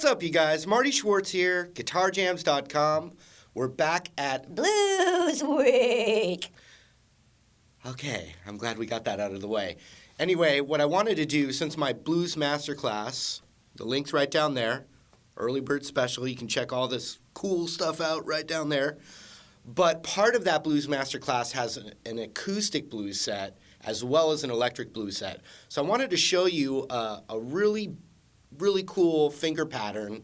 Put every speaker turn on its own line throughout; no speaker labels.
What's up, you guys? Marty Schwartz here, guitarjamzdotcom. We're back at
Blues Week.
Okay, I'm glad we got that out of the way. Anyway, what I wanted to do, since my blues masterclass, the link's right down there, early bird special, you can check all this cool stuff out right down there. But part of that blues masterclass has an acoustic blues set as well as an electric blues set. So I wanted to show you a really cool finger pattern,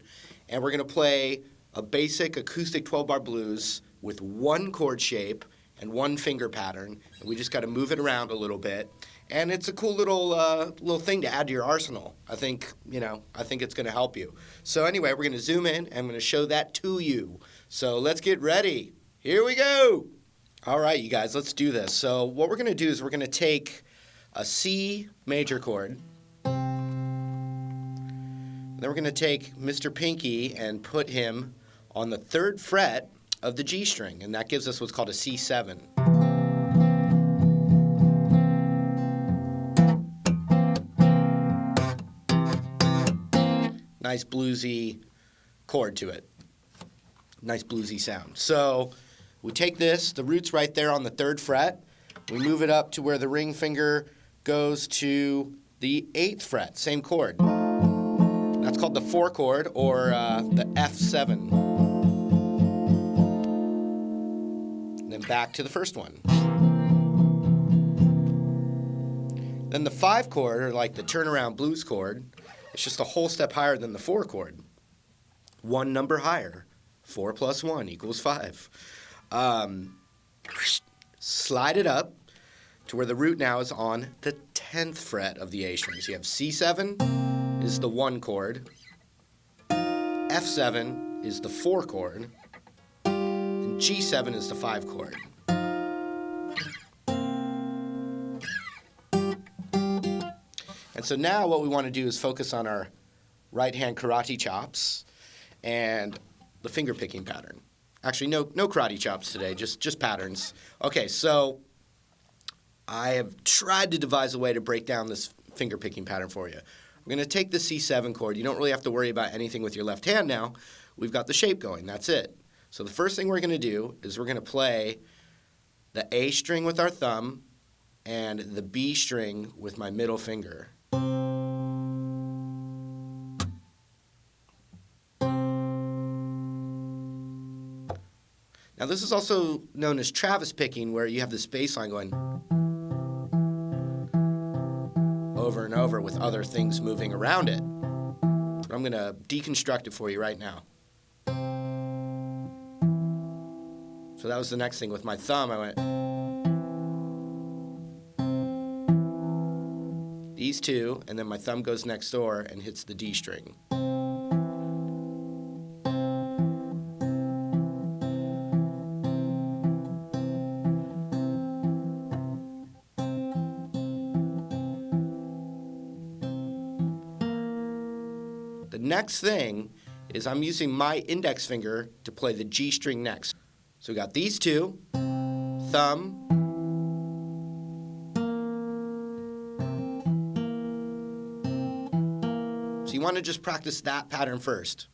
and we're going to play a basic acoustic 12-bar blues with one chord shape and one finger pattern, and we just got to move it around a little bit. And it's a cool little thing to add to your arsenal. I think it's going to help you. So anyway, we're going to zoom in, and I'm going to show that to you. So let's get ready. Here we go. All right, you guys, let's do this. So what we're going to do is we're going to take a C major chord. Then we're going to take Mr. Pinky and put him on the 3rd fret of the G string, and that gives us what's called a C7. Nice bluesy chord to it. Nice bluesy sound. So we take this, the root's right there on the 3rd fret. We move it up to where the ring finger goes to the 8th fret, same chord. That's called the 4 chord, or the F7. And then back to the first one. Then the 5 chord, or like the turnaround blues chord, it's just a whole step higher than the 4 chord. One number higher. 4 plus 1 equals 5. Slide it up to where the root now is on the 10th fret of the A string. So you have C7 is the 1 chord, F7 is the 4 chord, and G7 is the 5 chord. And so now what we want to do is focus on our right-hand karate chops and the finger-picking pattern. Actually, no karate chops today, just patterns. Okay, so I have tried to devise a way to break down this finger-picking pattern for you. We're going to take the C7 chord. You don't really have to worry about anything with your left hand now. We've got the shape going. That's it. So the first thing we're going to do is we're going to play the A string with our thumb and the B string with my middle finger. Now this is also known as Travis picking, where you have this bass line going over and over with other things moving around it. But I'm going to deconstruct it for you right now. So that was the next thing. With my thumb, I went these two, and then my thumb goes next door and hits the D string. The next thing is I'm using my index finger to play the G string next. So we got these two, thumb, so you want to just practice that pattern first.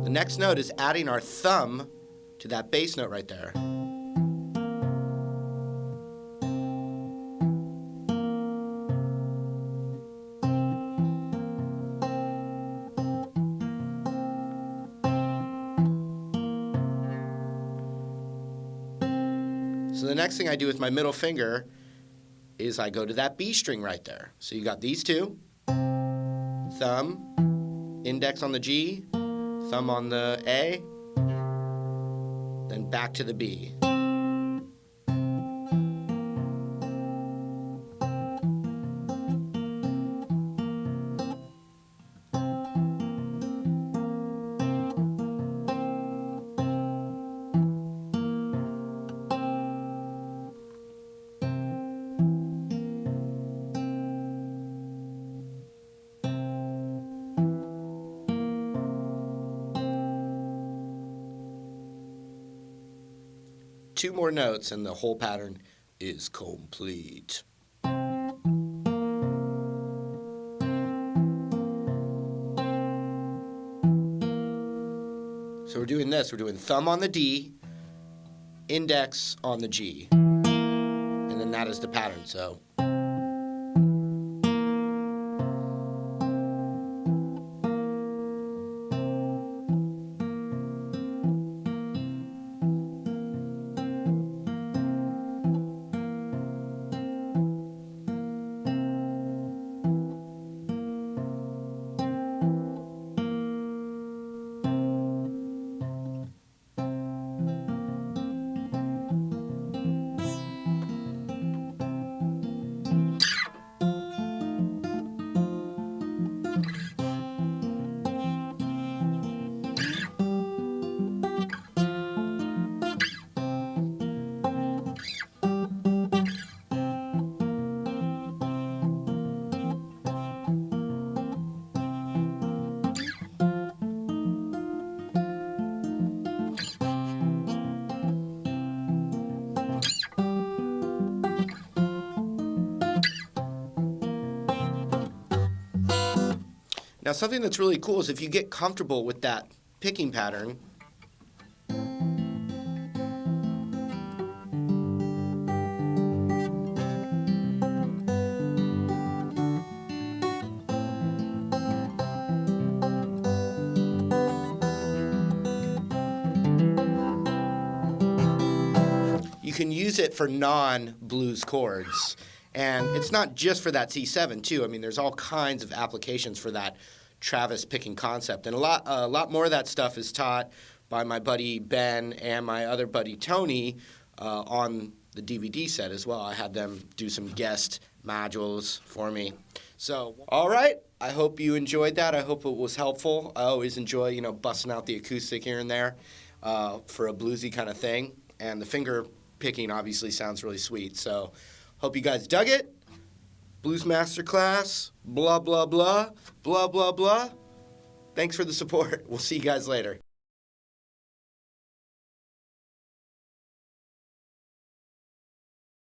The next note is adding our thumb to that bass note right there. So the next thing I do with my middle finger is I go to that B string right there. So you got these two, thumb, index on the G, thumb on the A, then back to the B. 2 more notes and the whole pattern is complete. So we're doing this. We're doing thumb on the D, index on the G. And then that is the pattern. So now something that's really cool is if you get comfortable with that picking pattern, you can use it for non-blues chords. And it's not just for that C7 too. I mean, there's all kinds of applications for that Travis picking concept. And a lot more of that stuff is taught by my buddy Ben and my other buddy Tony on the DVD set as well. I had them do some guest modules for me. So, all right. I hope you enjoyed that. I hope it was helpful. I always enjoy, busting out the acoustic here and there for a bluesy kind of thing. And the finger picking obviously sounds really sweet. So, hope you guys dug it. Blues Masterclass, blah, blah, blah, blah, blah, blah. Thanks for the support. We'll see you guys later.